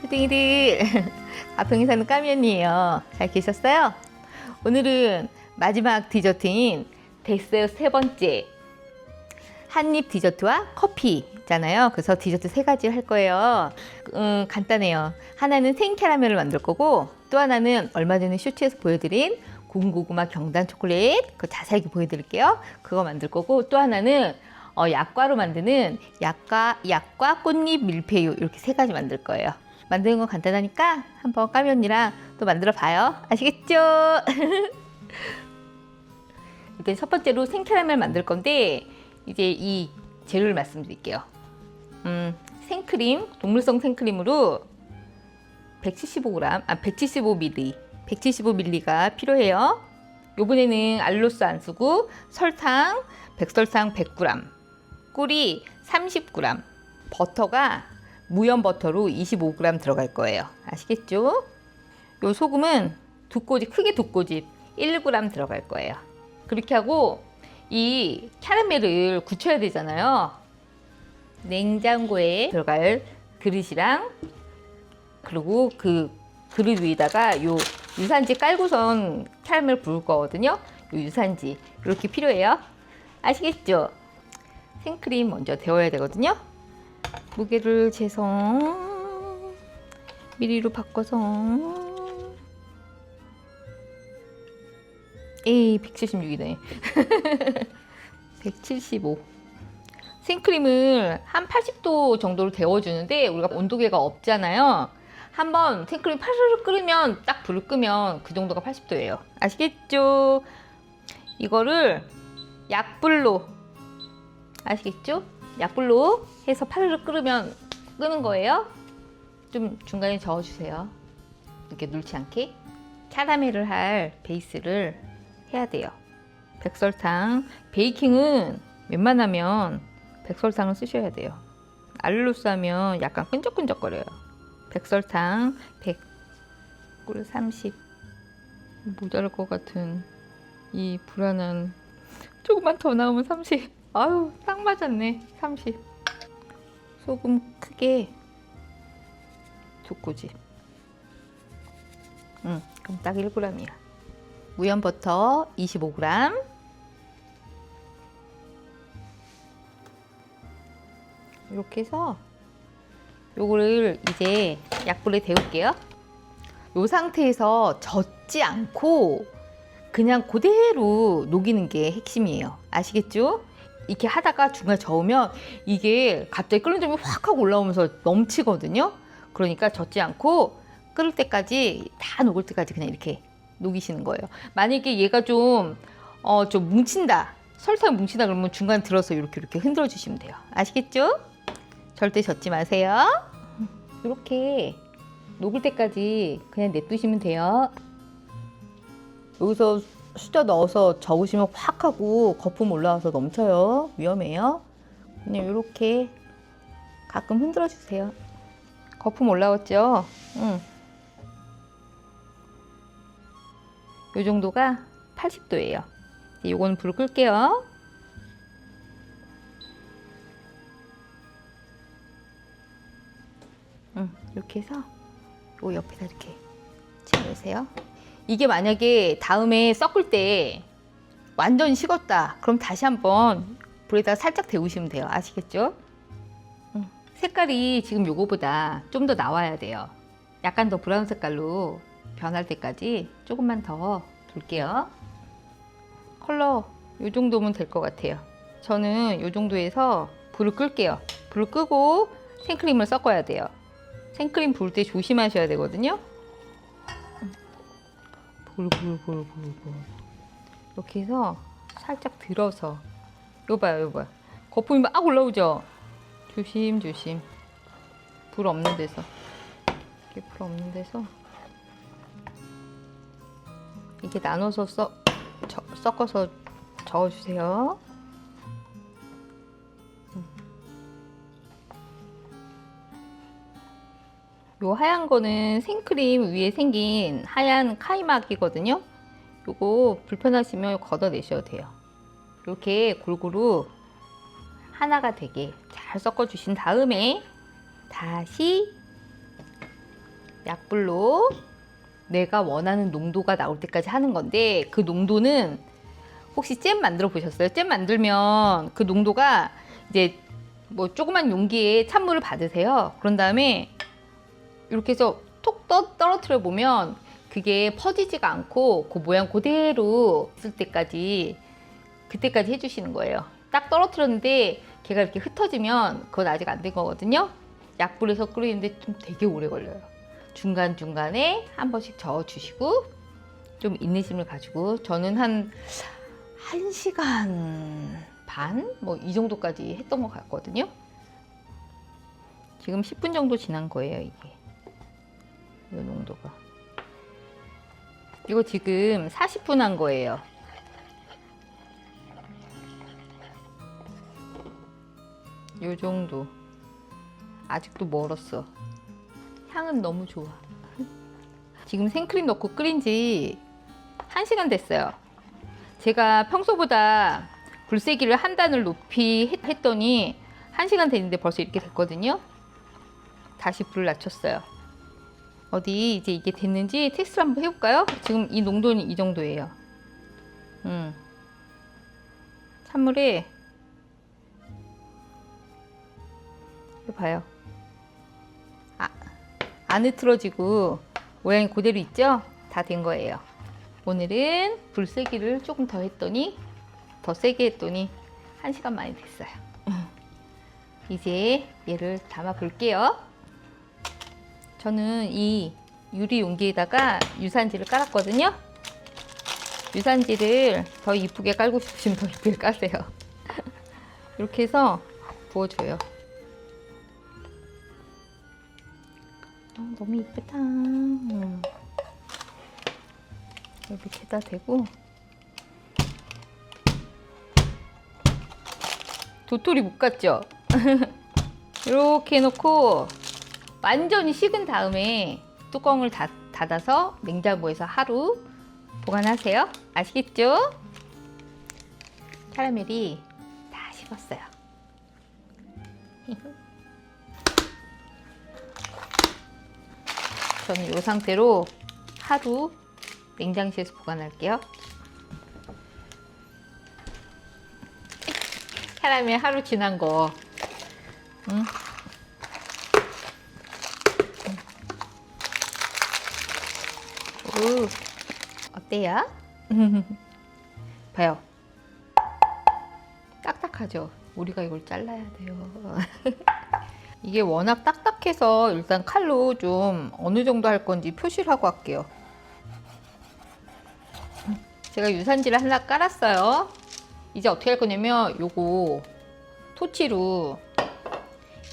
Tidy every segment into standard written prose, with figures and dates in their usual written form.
수댕이들 가평에 사는 까미 언니예요. 잘 계셨어요? 오늘은 마지막 디저트인 데스의 세 번째 한입 디저트와 커피잖아요. 그래서 디저트 세 가지 할 거예요. 간단해요. 하나는 생캐러멜을 만들 거고, 또 하나는 얼마 전에 쇼츠에서 보여드린 군고구마 경단 초콜릿, 그거 자세하게 보여드릴게요. 그거 만들 거고, 또 하나는 약과로 만드는 약과 꽃잎 밀푀유, 이렇게 세 가지 만들 거예요. 만드는 건 간단하니까 한번 까미 언니랑 또 만들어 봐요. 아시겠죠? 일단 첫 번째로 생캐러멜 만들 건데, 이제 이 재료를 말씀드릴게요. 생크림, 동물성 생크림으로 175ml, 175ml가 필요해요. 요번에는 알룰로스 안 쓰고 설탕, 백설탕 100g, 꿀이 30g, 버터가 무염 버터로 25g 들어갈 거예요. 아시겠죠? 요 소금은 크게 두 꼬집 1g 들어갈 거예요. 그렇게 하고 이 캐러멜을 굳혀야 되잖아요. 냉장고에 들어갈 그릇이랑, 그리고 그 그릇 위에다가 요 유산지 깔고선 캐러멜 부을 거거든요. 요 유산지 이렇게 필요해요. 아시겠죠? 생크림 먼저 데워야 되거든요. 무게를 재서 미리로 바꿔서 176이네. 175. 생크림을 한 80도 정도로 데워주는데 우리가 온도계가 없잖아요. 한번 생크림 파르르 끓으면, 딱 불을 끄면 그 정도가 80도예요. 아시겠죠? 이거를 약불로, 아시겠죠? 약불로 해서 파르르 끓으면 끄는 거예요. 좀 중간에 저어주세요. 이렇게 눌지 않게. 캐러멜을 할 베이스를 해야 돼요. 백설탕, 베이킹은 웬만하면 백설탕을 쓰셔야 돼요. 알룰로스 하면 약간 끈적끈적거려요. 백설탕 100, 꿀 30. 모자랄 것 같은 이 불안한, 조금만 더 나오면 30. 아유, 딱 맞았네. 30. 소금 크게 두 꼬집. 그럼 딱 1g이야. 무염 버터 25g. 이렇게 해서 요거를 이제 약불에 데울게요. 요 상태에서 젓지 않고 그냥 그대로 녹이는 게 핵심이에요. 아시겠죠? 이렇게 하다가 중간에 저으면 이게 갑자기 끓는 점이 확 하고 올라오면서 넘치거든요. 그러니까 젓지 않고 끓을 때까지, 다 녹을 때까지 그냥 이렇게 녹이시는 거예요. 만약에 얘가 좀 뭉친다, 설탕이 뭉친다 그러면 중간에 들어서 이렇게 흔들어 주시면 돼요. 아시겠죠? 절대 젓지 마세요. 이렇게 녹을 때까지 그냥 냅두시면 돼요. 여기서 수저 넣어서 저으시면 확 하고 거품 올라와서 넘쳐요. 위험해요. 그냥 이렇게 가끔 흔들어 주세요. 거품 올라왔죠? 이 정도가 80도예요. 요거는 불을 끌게요. 이렇게 해서 요 옆에다 이렇게 채워주세요. 이게 만약에 다음에 섞을 때 완전 식었다, 그럼 다시 한번 불에다가 살짝 데우시면 돼요. 아시겠죠? 색깔이 지금 요거보다 좀 더 나와야 돼요. 약간 더 브라운 색깔로 변할 때까지 조금만 더 둘게요. 컬러 요 정도면 될 것 같아요. 저는 요 정도에서 불을 끌게요. 불을 끄고 생크림을 섞어야 돼요. 생크림 부을 때 조심하셔야 되거든요. 불. 이렇게 해서 살짝 들어서, 요 봐요. 거품이 막 올라오죠? 조심. 불 없는 데서, 이렇게 불 없는 데서 이렇게 나눠서 섞어서 저어주세요. 요 하얀 거는 생크림 위에 생긴 하얀 카이막이거든요. 요거 불편하시면 걷어내셔도 돼요. 이렇게 골고루 하나가 되게 잘 섞어 주신 다음에 다시 약불로 내가 원하는 농도가 나올 때까지 하는 건데, 그 농도는 혹시 잼 만들어 보셨어요? 잼 만들면 그 농도가 이제 뭐 조그만 용기에 찬물을 받으세요. 그런 다음에 이렇게 해서 톡 떨어뜨려 보면 그게 퍼지지가 않고 그 모양 그대로 있을 때까지, 그때까지 해주시는 거예요. 딱 떨어뜨렸는데 걔가 이렇게 흩어지면 그건 아직 안 된 거거든요. 약불에서 끓이는데 좀 되게 오래 걸려요. 중간중간에 한 번씩 저어주시고, 좀 인내심을 가지고, 저는 한 1시간 반? 뭐 이 정도까지 했던 것 같거든요. 지금 10분 정도 지난 거예요, 이게. 이 농도가. 이거 지금 40분 한 거예요. 요 정도. 아직도 멀었어. 향은 너무 좋아. 지금 생크림 넣고 끓인 지 1시간 됐어요. 제가 평소보다 불세기를 한 단을 높이 했더니 1시간 됐는데 벌써 이렇게 됐거든요. 다시 불을 낮췄어요. 어디 이제 이게 됐는지 테스트를 한번 해볼까요? 지금 이 농도는 이 정도예요. 찬물에 봐요. 안 흐트러지고 모양이 그대로 있죠? 다 된 거예요. 오늘은 불세기를 조금 더 했더니, 더 세게 했더니 1시간 만에 됐어요. 이제 얘를 담아 볼게요. 저는 이 유리 용기에다가 유산지를 깔았거든요. 유산지를 더 이쁘게 깔고 싶으시면 더 이쁘게 까세요. 이렇게 해서 부어줘요. 너무 이쁘다. 이렇게다 대고, 도토리 못 갔죠? 이렇게 해놓고 완전히 식은 다음에 뚜껑을 닫아서 냉장고에서 하루 보관하세요. 아시겠죠? 카라멜이 다 식었어요. 저는 이 상태로 하루 냉장실에서 보관할게요. 카라멜 하루 지난 거. 오, 어때요? 봐요. 딱딱하죠? 우리가 이걸 잘라야 돼요. 이게 워낙 딱딱해서 일단 칼로 좀 어느 정도 할 건지 표시를 하고 할게요. 제가 유산지를 하나 깔았어요. 이제 어떻게 할 거냐면 요거 토치로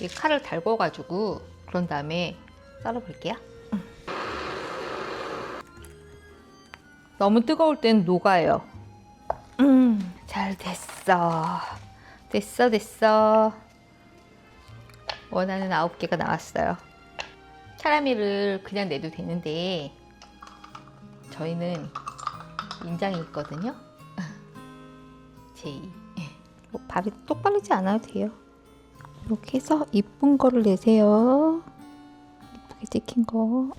이 칼을 달궈가지고 그런 다음에 썰어 볼게요. 너무 뜨거울 땐 녹아요. 잘 됐어. 됐어. 원하는 9개가 나왔어요. 카라멜을 그냥 내도 되는데 저희는 인장이 있거든요. 제이. 뭐 똑바르지 않아도 돼요. 이렇게 해서 이쁜 거를 내세요. 이쁘게 찍힌 거.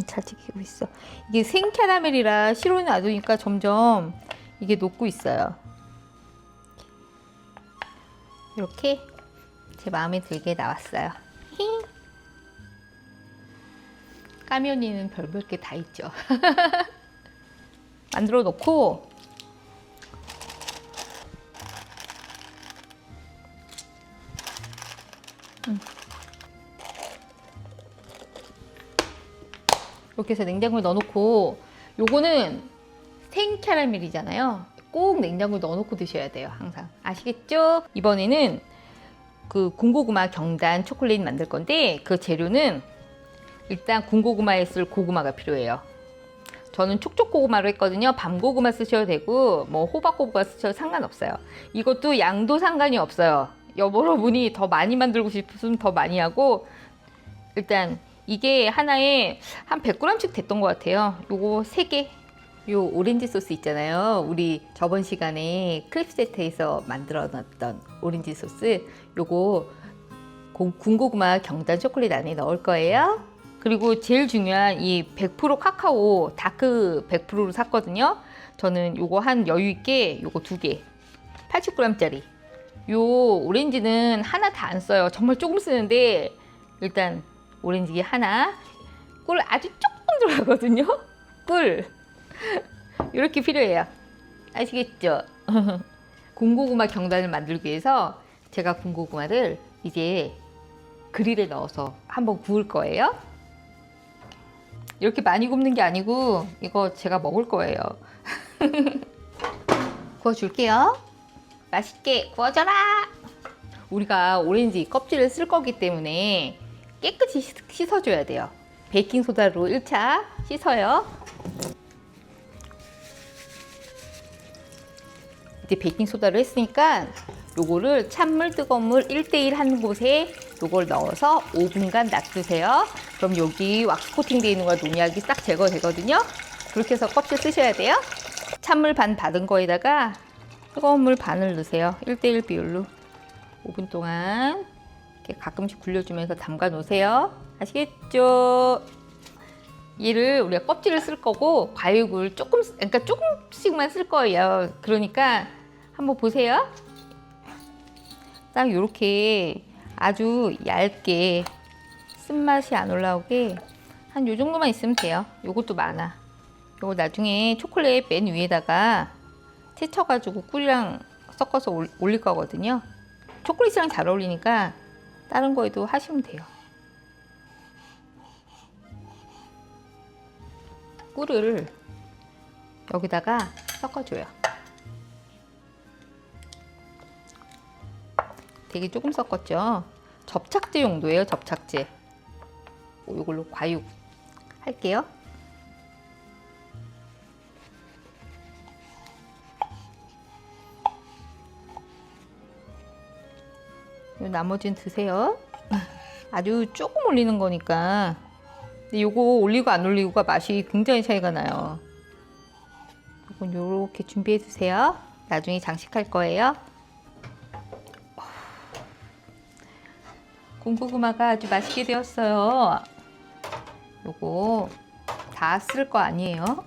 잘 찍히고 있어. 이게 생 캐러멜이라 시로에 놔두니까 점점 이게 녹고 있어요. 이렇게 제 마음에 들게 나왔어요. 까면이는 별별 게 다 있죠. 만들어 놓고 이렇게 해서 냉장고에 넣어놓고, 요거는 생 캐러멜이잖아요. 꼭 냉장고에 넣어놓고 드셔야 돼요. 항상. 아시겠죠? 이번에는 그 군고구마 경단 초콜릿 만들 건데, 그 재료는 일단 군고구마에 쓸 고구마가 필요해요. 저는 촉촉고구마로 했거든요. 밤고구마 쓰셔도 되고 뭐 호박고구마 쓰셔도 상관없어요. 이것도 양도 상관이 없어요. 여러분이 더 많이 만들고 싶으면 더 많이 하고, 일단 이게 하나에 한 100g씩 됐던 것 같아요. 요거 3개. 요 오렌지 소스 있잖아요. 우리 저번 시간에 클립 세트에서 만들어 놨던 오렌지 소스. 요거 군고구마 경단 초콜릿 안에 넣을 거예요. 그리고 제일 중요한 이 100% 카카오 다크 100%로 샀거든요. 저는 요거 한 여유 있게 요거 2개 80g짜리. 요 오렌지는 하나 다 안 써요. 정말 조금 쓰는데 일단 오렌지 하나, 꿀 아주 조금 들어가거든요. 꿀 이렇게 필요해요. 아시겠죠? 군고구마 경단을 만들기 위해서 제가 군고구마를 이제 그릴에 넣어서 한번 구울 거예요. 이렇게 많이 굽는 게 아니고 이거 제가 먹을 거예요. 구워줄게요. 맛있게 구워져라. 우리가 오렌지 껍질을 쓸 거기 때문에 깨끗이 씻어줘야 돼요. 베이킹소다로 1차 씻어요. 이제 베이킹소다로 했으니까 요거를 찬물 뜨거운 물 1대1 한 곳에 요걸 넣어서 5분간 놔두세요. 그럼 여기 왁스 코팅 되어 있는 거 농약이 싹 제거되거든요. 그렇게 해서 껍질 쓰셔야 돼요. 찬물 반 받은 거에다가 뜨거운 물 반을 넣으세요. 1대1 비율로 5분 동안 이렇게 가끔씩 굴려주면서 담가 놓으세요. 아시겠죠? 얘를 우리가 껍질을 쓸 거고 과육을 그러니까 조금씩만 쓸 거예요. 그러니까 한번 보세요. 딱 이렇게 아주 얇게 쓴맛이 안 올라오게 한 요 정도만 있으면 돼요. 요것도 많아. 요거 나중에 초콜릿 맨 위에다가 채쳐가지고 꿀이랑 섞어서 올릴 거거든요. 초콜릿이랑 잘 어울리니까 다른 거에도 하시면 돼요. 꿀을 여기다가 섞어줘요. 되게 조금 섞었죠. 접착제 용도예요. 접착제. 이걸로 과육 할게요. 나머지는 드세요. 아주 조금 올리는 거니까. 근데 요거 올리고 안 올리고가 맛이 굉장히 차이가 나요. 이건 요렇게 준비해 주세요. 나중에 장식할 거예요. 군고구마가 아주 맛있게 되었어요. 요거 다 쓸 거 아니에요.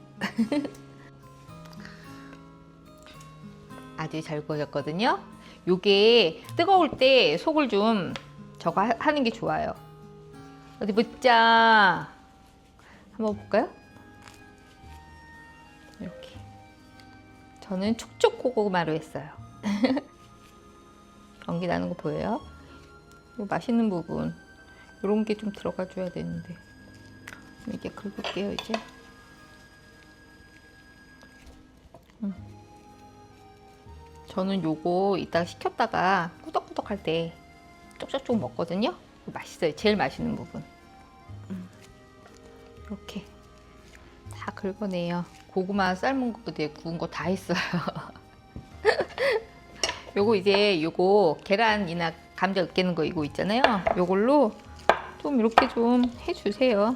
아주 잘 구워졌거든요. 요게 뜨거울 때 속을 좀 저거 하는 게 좋아요. 어디 보자. 한번 볼까요? 이렇게. 저는 촉촉 고구마로 했어요. 연기 나는 거 보여요? 요 맛있는 부분 이런 게 좀 들어가 줘야 되는데 이렇게 긁을게요. 이제 저는 요거 이따가 식혔다가 꾸덕꾸덕 할 때 쪽쪽쪽 먹거든요. 맛있어요. 제일 맛있는 부분. 이렇게 다 긁어내요. 고구마 삶은 거, 구운 거 다 했어요. 요거 이제 요거 계란이나 감자 으깨는 거 이거 있잖아요. 요걸로 좀 이렇게 좀 해주세요.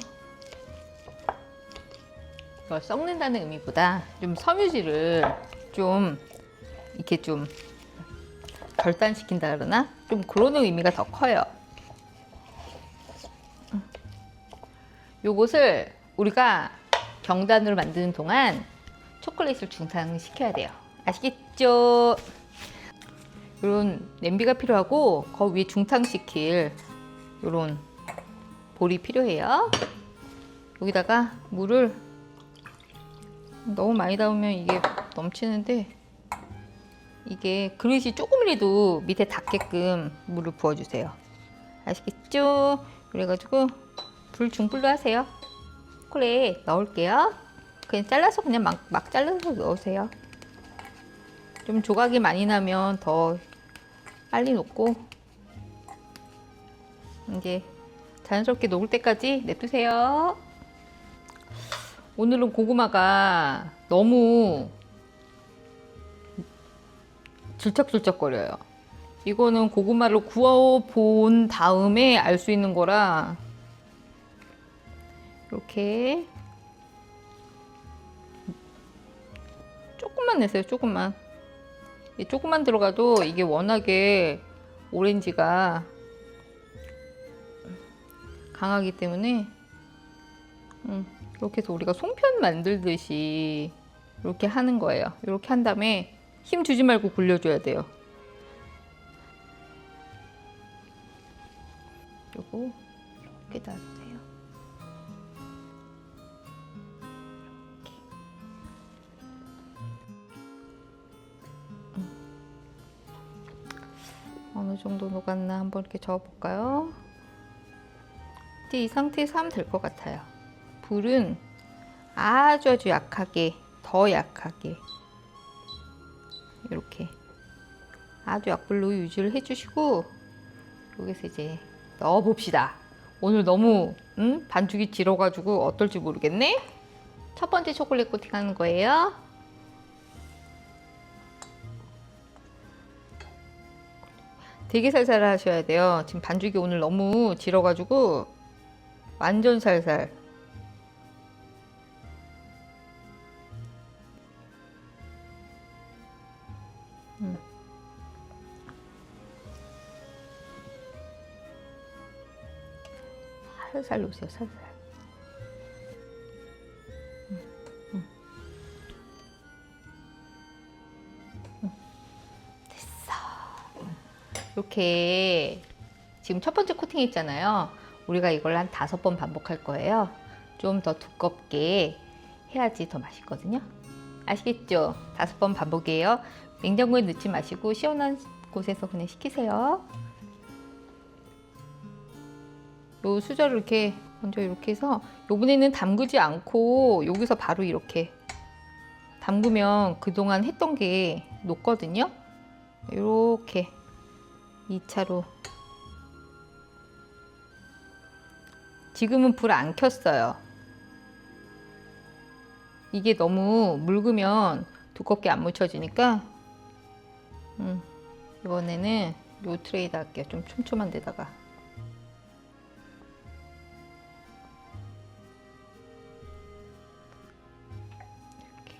이걸 썩는다는 의미보다 좀 섬유질을 좀 이렇게 좀 결단시킨다 그러나? 좀 그런 의미가 더 커요. 요것을 우리가 경단으로 만드는 동안 초콜릿을 중탕시켜야 돼요. 아시겠죠? 이런 냄비가 필요하고 그 위에 중탕시킬 이런 볼이 필요해요. 여기다가 물을 너무 많이 담으면 이게 넘치는데 이게 그릇이 조금이라도 밑에 닿게끔 물을 부어주세요. 아시겠죠? 그래가지고 불 중불로 하세요. 초콜릿 넣을게요. 그냥 잘라서 그냥 막 잘라서 넣으세요. 좀 조각이 많이 나면 더 빨리 녹고 이제 자연스럽게 녹을 때까지 냅두세요. 오늘은 고구마가 너무 질척질척거려요. 이거는 고구마를 구워 본 다음에 알 수 있는 거라 이렇게 조금만 내세요. 조금만. 조금만 들어가도 이게 워낙에 오렌지가 강하기 때문에 이렇게 해서 우리가 송편 만들듯이 이렇게 하는 거예요. 이렇게 한 다음에 힘 주지 말고 굴려줘야 돼요. 요거 이렇게 놔주세요. 이렇게. 어느 정도 녹았나 한번 이렇게 저어볼까요? 이제 이 상태에서 하면 될 것 같아요. 불은 아주 약하게, 더 약하게 이렇게 아주 약불로 유지를 해주시고 여기서 이제 넣어봅시다. 오늘 너무 반죽이 질어가지고 어떨지 모르겠네. 첫 번째 초콜릿 코팅하는 거예요. 되게 살살 하셔야 돼요. 지금 반죽이 오늘 너무 질어가지고 완전 살살. 살살 놓으세요. 살살. 됐어. 이렇게 지금 첫 번째 코팅 했잖아요. 우리가 이걸 한 5번 반복할 거예요. 좀 더 두껍게 해야지 더 맛있거든요. 아시겠죠? 5번 반복이에요. 냉장고에 넣지 마시고 시원한 곳에서 그냥 식히세요. 요 수저를 이렇게 먼저 이렇게 해서 요번에는 담그지 않고 여기서 바로 이렇게 담그면 그동안 했던 게 녹거든요. 이렇게 2차로. 지금은 불 안 켰어요. 이게 너무 묽으면 두껍게 안 묻혀지니까 이번에는 요 트레이다 할게요. 좀 촘촘한 데다가. 이렇게.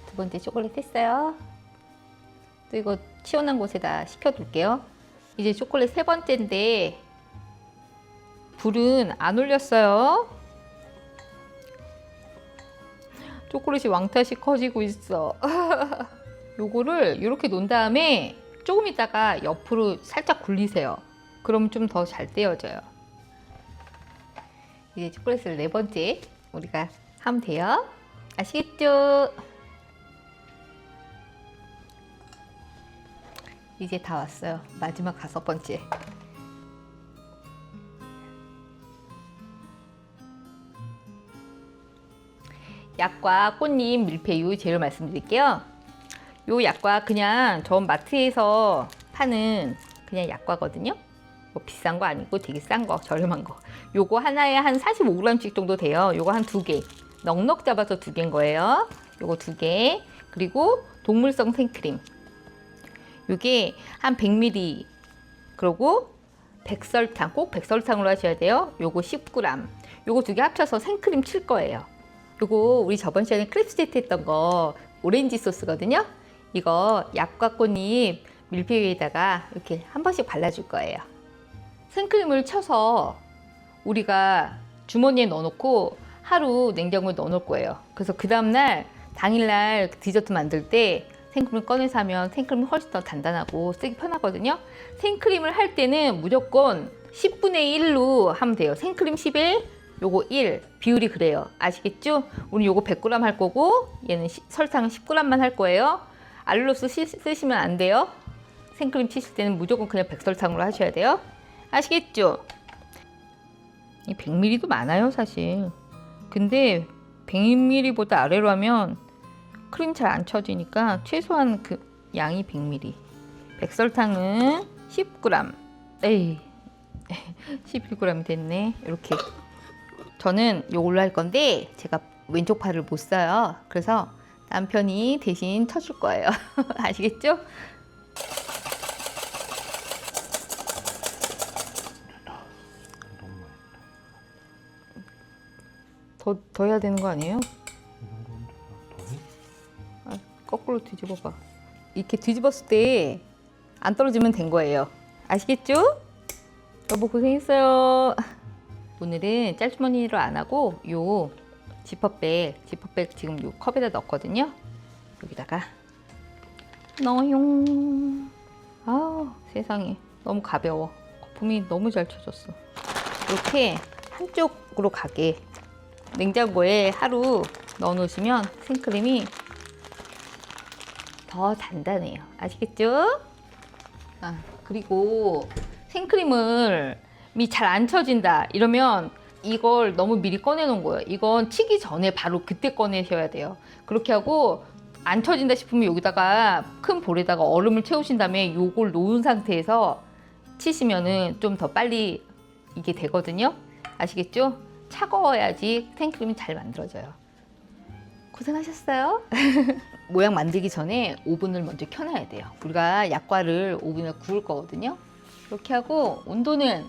두 번째 초콜릿 했어요. 또 이거 시원한 곳에다 식혀둘게요. 이제 초콜릿 세 번째인데 불은 안 올렸어요. 초콜릿이 왕탓이 커지고 있어. 요거를 이렇게 놓은 다음에 조금 있다가 옆으로 살짝 굴리세요. 그럼 좀 더 잘 떼어져요. 이제 초콜릿을 네 번째 우리가 하면 돼요. 아시겠죠? 이제 다 왔어요. 마지막 5번째. 약과 꽃잎 밀푀유 재료 말씀드릴게요. 요 약과 그냥 저 마트에서 파는 그냥 약과거든요. 뭐 비싼 거 아니고 되게 싼 거, 저렴한 거. 요거 하나에 한 45g씩 정도 돼요. 요거 한 2개. 넉넉 잡아서 2개인 거예요. 요거 2개. 그리고 동물성 생크림. 요게 한 100ml. 그리고 백설탕, 꼭 백설탕으로 하셔야 돼요. 요거 10g. 요거 2개 합쳐서 생크림 칠 거예요. 요거 우리 저번 시간에 크랩 세트 했던 거 오렌지 소스거든요. 이거 약과 꽃잎 밀푀유에다가 이렇게 한 번씩 발라줄 거예요. 생크림을 쳐서 우리가 주머니에 넣어놓고 하루 냉장고에 넣어놓을 거예요. 그래서 그 다음날 당일날 디저트 만들 때 생크림을 꺼내서 하면 생크림이 훨씬 더 단단하고 쓰기 편하거든요. 생크림을 할 때는 무조건 10분의 1로 하면 돼요. 생크림 11, 요거 1, 비율이 그래요. 아시겠죠? 우리 요거 100g 할 거고 얘는 설탕 10g만 할 거예요. 알룰로스 쓰시면 안 돼요. 생크림 치실 때는 무조건 그냥 백설탕으로 하셔야 돼요. 아시겠죠? 이 100ml도 많아요 사실. 근데 100ml보다 아래로 하면 크림 잘 안 쳐지니까 최소한 그 양이 100ml. 백설탕은 10g. 에이 11g 됐네. 이렇게. 저는 요걸로 할 건데 제가 왼쪽 팔을 못 써요. 그래서 남편이 대신 쳐줄 거예요. 아시겠죠? 더 해야 되는 거 아니에요? 이 정도면 더해? 아, 거꾸로 뒤집어봐. 이렇게 뒤집었을 때 안 떨어지면 된 거예요. 아시겠죠? 여보 고생했어요. 오늘은 짤주머니로 안 하고 요 지퍼백 지금 요 컵에다 넣었거든요. 여기다가 넣어용. 아우 세상에 너무 가벼워. 거품이 너무 잘 쳐졌어. 이렇게 한쪽으로 가게 냉장고에 하루 넣어 놓으시면 생크림이 더 단단해요. 아시겠죠? 아, 그리고 생크림을 잘 안 쳐진다 이러면 이걸 너무 미리 꺼내 놓은 거예요. 이건 치기 전에 바로 그때 꺼내셔야 돼요. 그렇게 하고 안 쳐진다 싶으면 여기다가 큰 볼에다가 얼음을 채우신 다음에 요걸 놓은 상태에서 치시면은 좀 더 빨리 이게 되거든요. 아시겠죠? 차가워야지 생크림이 잘 만들어져요. 고생하셨어요. 모양 만들기 전에 오븐을 먼저 켜놔야 돼요. 우리가 약과를 오븐에 구울 거거든요. 이렇게 하고 온도는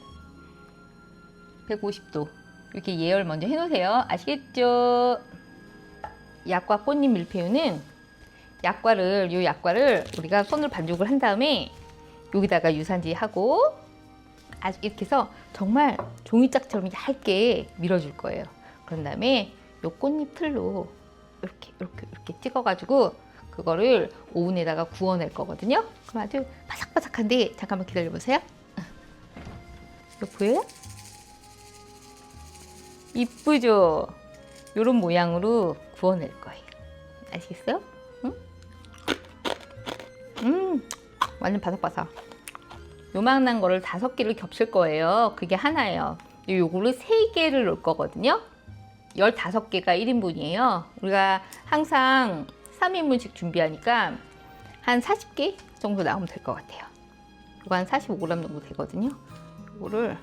150도 이렇게 예열 먼저 해놓으세요. 아시겠죠? 약과 꽃잎 밀푀유는 요 약과를 우리가 손으로 반죽을 한 다음에 여기다가 유산지 하고 아주 이렇게 해서 정말 종이짝처럼 얇게 밀어줄 거예요. 그런 다음에 요 꽃잎 틀로 이렇게 찍어가지고 그거를 오븐에다가 구워낼 거거든요. 그럼 아주 바삭바삭한데 잠깐만 기다려보세요. 이거 보여요? 이쁘죠? 요런 모양으로 구워낼 거예요. 아시겠어요? 응? 완전 바삭바삭. 요만한 거를 5개를 겹칠 거예요. 그게 하나예요. 요거를 3개를 넣을 거거든요. 15개가 1인분이에요. 우리가 항상 3인분씩 준비하니까 한 40개 정도 나오면 될 것 같아요. 이거 한 45g 정도 되거든요. 이거를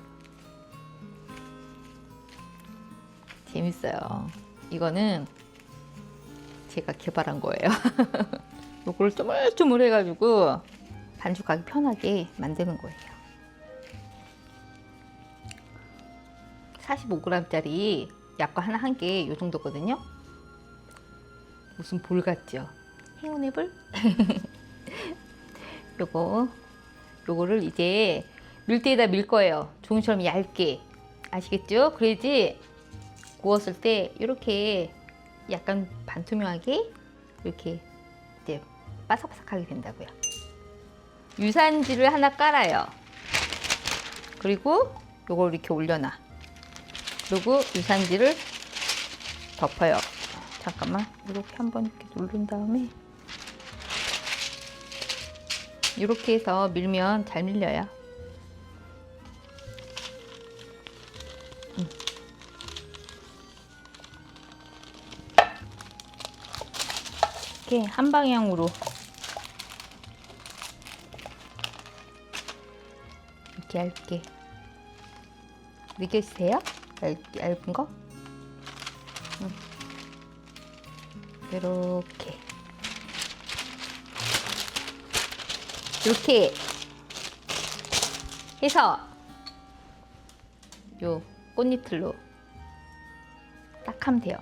재밌어요. 이거는 제가 개발한 거예요. 이거를 쪼물쪼물 해가지고 반죽하기 편하게 만드는 거예요. 45g짜리 약과 하나 한 개 요 정도거든요. 무슨 볼 같죠? 행운의 볼? 요거를 이제 밀대에다 밀 거예요. 종이처럼 얇게. 아시겠죠? 그래야지 구웠을 때 이렇게 약간 반투명하게 이렇게 이제 바삭바삭하게 된다고요. 유산지를 하나 깔아요. 그리고 요걸 이렇게 올려놔. 그리고 유산지를 덮어요. 잠깐만 이렇게 한번 이렇게 누른 다음에 이렇게 해서 밀면 잘 밀려요. 이렇게 한 방향으로 이렇게 얇게 느껴지세요? 얇은 거? 이렇게 해서 요 꽃잎틀로 딱 하면 돼요.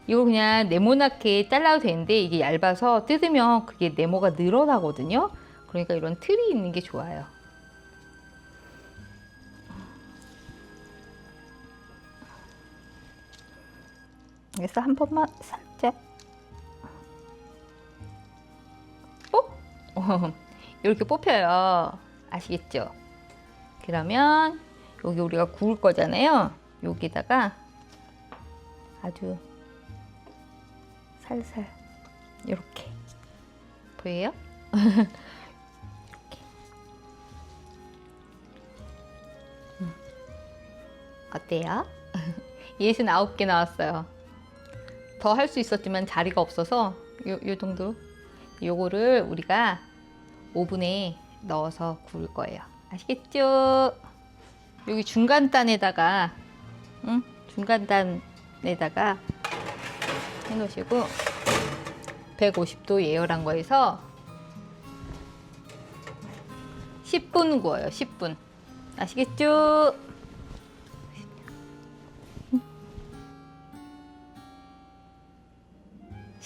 이거 그냥 네모나게 잘라도 되는데 이게 얇아서 뜯으면 그게 네모가 늘어나거든요. 그러니까 이런 틀이 있는 게 좋아요. 그래서 한 번만 살짝 이렇게 뽑혀요. 아시겠죠? 그러면 여기 우리가 구울 거잖아요. 여기다가 아주 살살 이렇게 보여요? 이렇게. 어때요? 69개 나왔어요. 더 할 수 있었지만 자리가 없어서 요 정도. 요거를 우리가 오븐에 넣어서 구울 거예요. 아시겠죠? 여기 중간단에다가 중간단에다가 해놓으시고 150도 예열한 거에서 10분 구워요. 10분. 아시겠죠?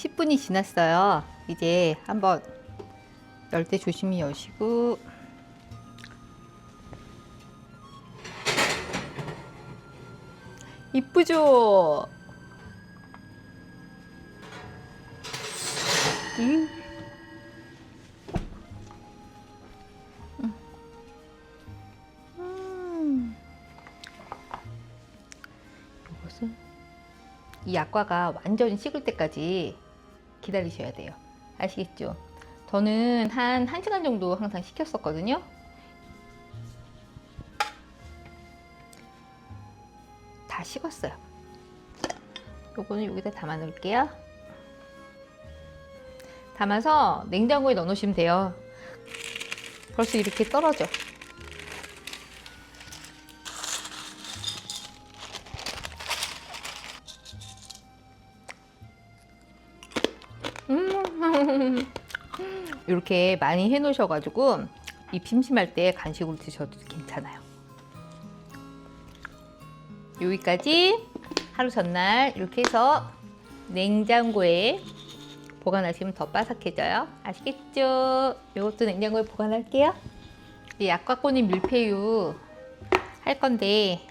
10분이 지났어요. 이제 한번 열 때 조심히 여시고. 이쁘죠? 음. 이것은 이 약과가 완전히 식을 때까지 기다리셔야 돼요. 아시겠죠? 저는 한 1시간 정도 항상 식혔었거든요. 다 식었어요. 요거는 여기다 담아 놓을게요. 담아서 냉장고에 넣어 놓으시면 돼요. 벌써 이렇게 떨어져. 이렇게 많이 해 놓으셔가지고 입 심심할 때 간식으로 드셔도 괜찮아요. 여기까지 하루 전날 이렇게 해서 냉장고에 보관하시면 더 바삭해져요. 아시겠죠? 이것도 냉장고에 보관할게요. 이 약과꽃잎 밀푀유 할 건데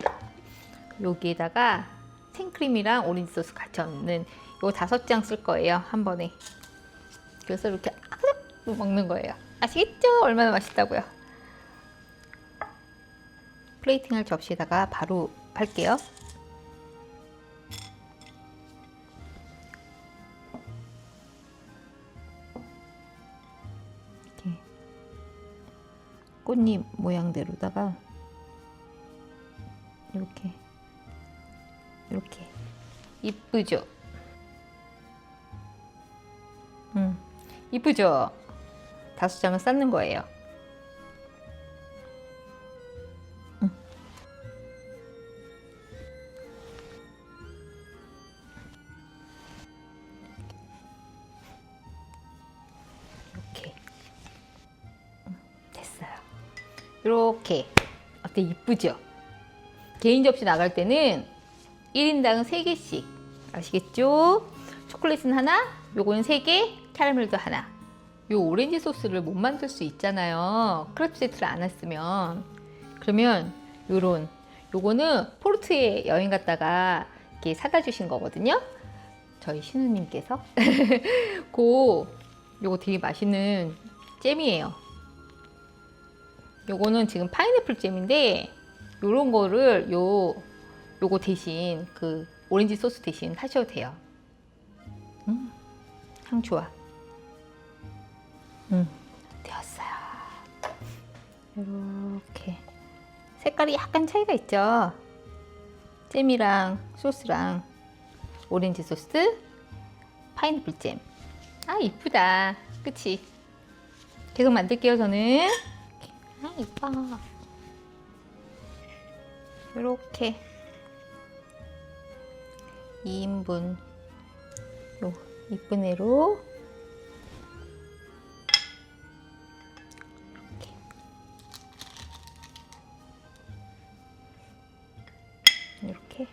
여기에다가 생크림이랑 오렌지 소스 같이 얹는 요 5장 쓸 거예요. 한 번에. 그래서 이렇게 아삭 먹는 거예요. 아시겠죠? 얼마나 맛있다고요. 플레이팅할 접시에다가 바로 할게요. 이렇게 꽃잎 모양대로다가 이렇게 이쁘죠? 이쁘죠? 5장을 쌓는 거예요. 이렇게 됐어요. 이렇게 어때? 이쁘죠? 개인 접시 나갈 때는 1인당 3개씩 아시겠죠? 초콜릿은 하나, 요거는 3개, 캐러멜도 하나. 요 오렌지 소스를 못 만들 수 있잖아요. 크레프 세트를 안 했으면. 그러면 요거는 포르투에 여행 갔다가 이렇게 사다 주신 거거든요. 저희 신우님께서. 요거 되게 맛있는 잼이에요. 요거는 지금 파인애플 잼인데 요런 거를 요거 대신 그 오렌지 소스 대신 하셔도 돼요. 향 좋아. 되었어요. 이렇게 색깔이 약간 차이가 있죠. 잼이랑 소스랑 오렌지 소스, 파인애플 잼. 아 이쁘다. 그치? 계속 만들게요 저는. 아 이뻐. 이렇게 2인분 요 이쁜 애로 이렇게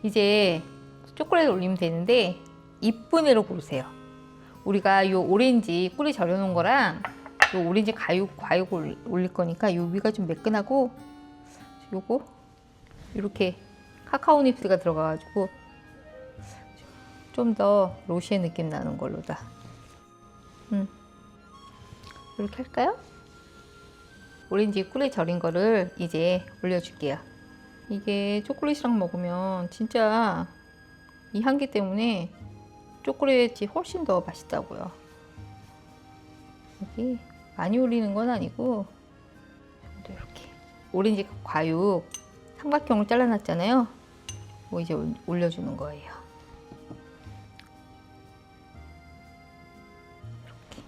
이제 초콜릿을 올리면 되는데 이쁜 애로 고르세요. 우리가 요 오렌지 꿀이 절여 놓은 거랑 요 오렌지 과육을 올릴 거니까 요 위가 좀 매끈하고 요거 이렇게 카카오 닙스가 들어가가지고 좀 더 로시의 느낌 나는 걸로다. 이렇게 할까요? 오렌지 꿀에 절인 거를 이제 올려줄게요. 이게 초콜릿이랑 먹으면 진짜 이 향기 때문에 초콜릿이 훨씬 더 맛있다고요. 여기 많이 올리는 건 아니고 이렇게 오렌지 과육 삼각형으로 잘라놨잖아요. 뭐 이제 올려주는 거예요. 이렇게.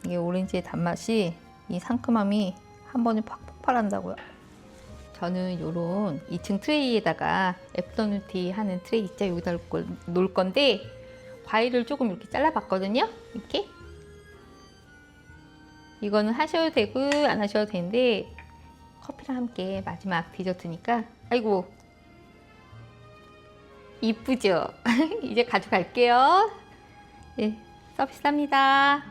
이게 오렌지의 단맛이 이 상큼함이 한 번에 팍 폭발한다고요. 저는 요런 2층 트레이에다가 애프터누티 하는 트레이 있죠? 여기다 놓을 건데 과일을 조금 이렇게 잘라봤거든요. 이렇게. 이거는 하셔도 되고 안 하셔도 되는데 커피랑 함께 마지막 디저트니까 아이고 이쁘죠? 이제 가져갈게요. 네, 서비스합니다.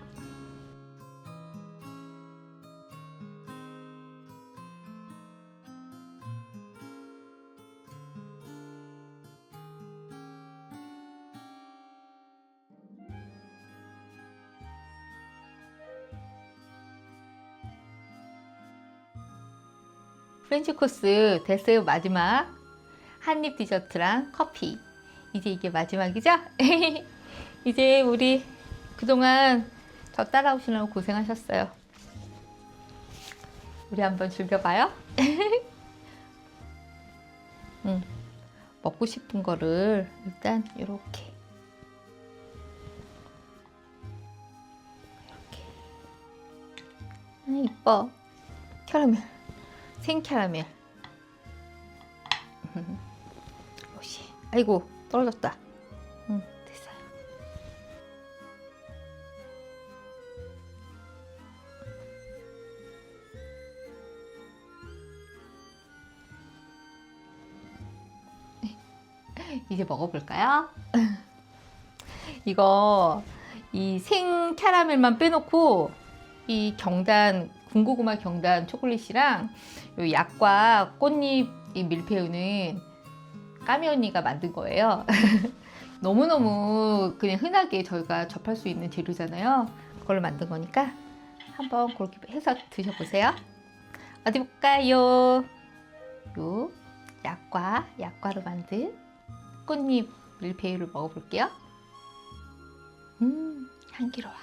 프렌치 코스 됐어요. 마지막 한입 디저트랑 커피. 이제 이게 마지막이죠? 이제 우리 그동안 저 따라오시느라고 고생하셨어요. 우리 한번 즐겨봐요. 먹고 싶은 거를 일단 이렇게 이뻐. 캐러멜, 생캐러멜. 역시. 아이고 떨어졌다. 됐어요. 이제 먹어볼까요? 이거 이 생 캐러멜만 빼놓고 이 경단 군고구마 경단 초콜릿이랑 요 약과 꽃잎 이 밀푀유는 까미 언니가 만든 거예요. 너무너무 그냥 흔하게 저희가 접할 수 있는 재료잖아요. 그걸로 만든 거니까 한번 그렇게 해서 드셔보세요. 어디 볼까요? 요 약과로 만든 꽃잎 밀푀유를 먹어볼게요. 향기로워.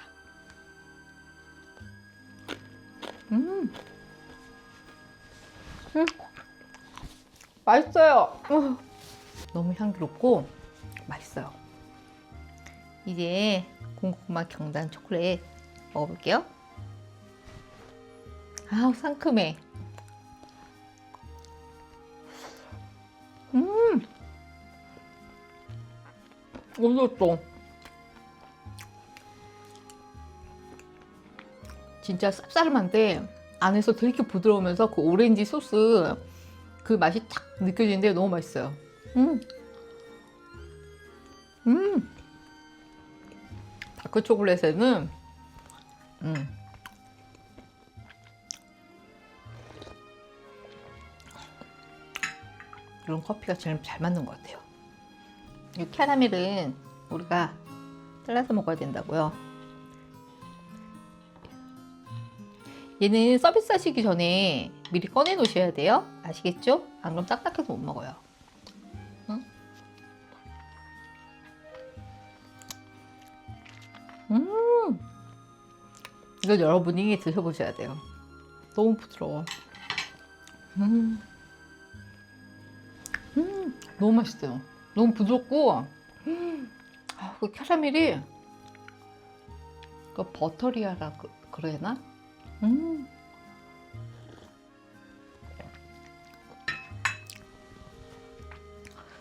맛있어요. 너무 향기롭고 맛있어요. 이제 군고구마 경단 초콜릿 먹어볼게요. 아우 상큼해. 맛있어. 진짜 쌉싸름한데 안에서 되게 부드러우면서 그 오렌지 소스 그 맛이 딱 느껴지는데 너무 맛있어요. 다크 초콜릿에는 이런 커피가 제일 잘 맞는 것 같아요. 이 캐러멜은 우리가 잘라서 먹어야 된다고요. 얘는 서비스 하시기 전에 미리 꺼내 놓으셔야 돼요. 아시겠죠? 안 그러면 딱딱해서 못 먹어요. 이거 여러분이 드셔보셔야 돼요. 너무 부드러워. 너무 맛있어요. 너무 부드럽고 그 캐러멜이 그 버터리아라 그래야 되나?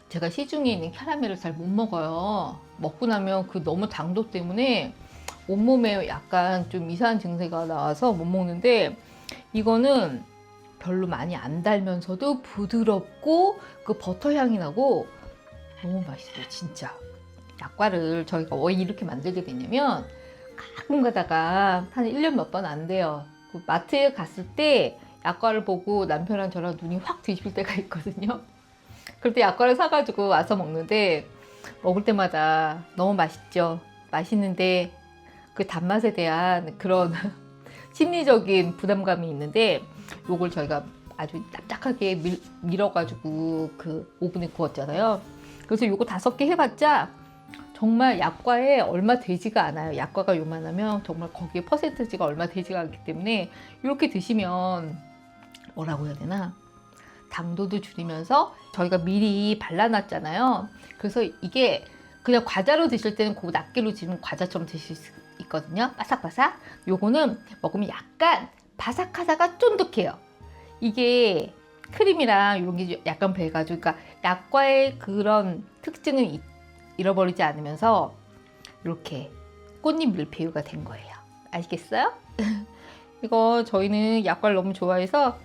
제가 시중에 있는 캐러멜을 잘 못 먹어요. 먹고 나면 그 너무 당도 때문에 온몸에 약간 좀 이상한 증세가 나와서 못 먹는데 이거는 별로 많이 안 달면서도 부드럽고 그 버터 향이 나고 너무 맛있어요. 진짜. 약과를 저희가 왜 이렇게 만들게 됐냐면 가끔 가다가 한 1년 몇 번 안 돼요. 그 마트에 갔을 때 약과를 보고 남편이랑 저랑 눈이 확 뒤집힐 때가 있거든요. 그럴 때 약과를 사가지고 와서 먹는데 먹을 때마다 너무 맛있죠. 맛있는데 그 단맛에 대한 그런 심리적인 부담감이 있는데 요걸 저희가 아주 납작하게 밀어가지고 그 오븐에 구웠잖아요. 그래서 요거 5개 해봤자 정말 약과에 얼마 되지가 않아요. 약과가 요만하면 정말 거기에 퍼센트지가 얼마 되지가 않기 때문에 이렇게 드시면 뭐라고 해야 되나? 당도도 줄이면서 저희가 미리 발라놨잖아요. 그래서 이게 그냥 과자로 드실 때는 그 낱개로 지는 과자처럼 드실 수 있거든요. 바삭바삭. 요거는 먹으면 약간 바삭하다가 쫀득해요. 이게 크림이랑 이런 게 약간 배가지고 그러니까 약과의 그런 특징을 잃어버리지 않으면서 이렇게 꽃잎 밀푀유가 된 거예요. 아시겠어요? 이거 저희는 약과를 너무 좋아해서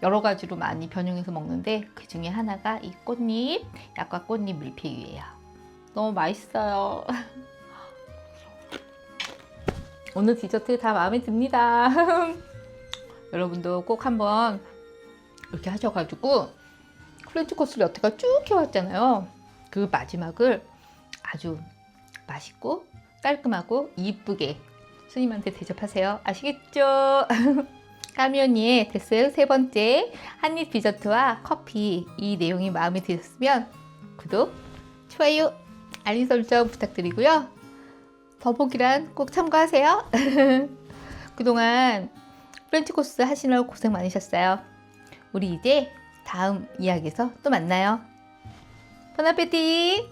여러 가지로 많이 변형해서 먹는데 그 중에 하나가 이 꽃잎, 약과 꽃잎 밀푀유예요. 너무 맛있어요. 오늘 디저트 다 마음에 듭니다. 여러분도 꼭 한번 이렇게 하셔가지고 프렌치 코스를 여태까지 쭉 해왔잖아요. 그 마지막을 아주 맛있고 깔끔하고 이쁘게 스님한테 대접하세요. 아시겠죠? 까미언니의 데스 세 번째 한입 디저트와 커피, 이 내용이 마음에 드셨으면 구독, 좋아요, 알림 설정 부탁드리고요. 더보기란 꼭 참고하세요. 그동안 프렌치 코스 하시느라 고생 많으셨어요. 우리 이제 다음 이야기에서 또 만나요. 본 아페티!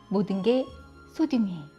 모든 게 소중해.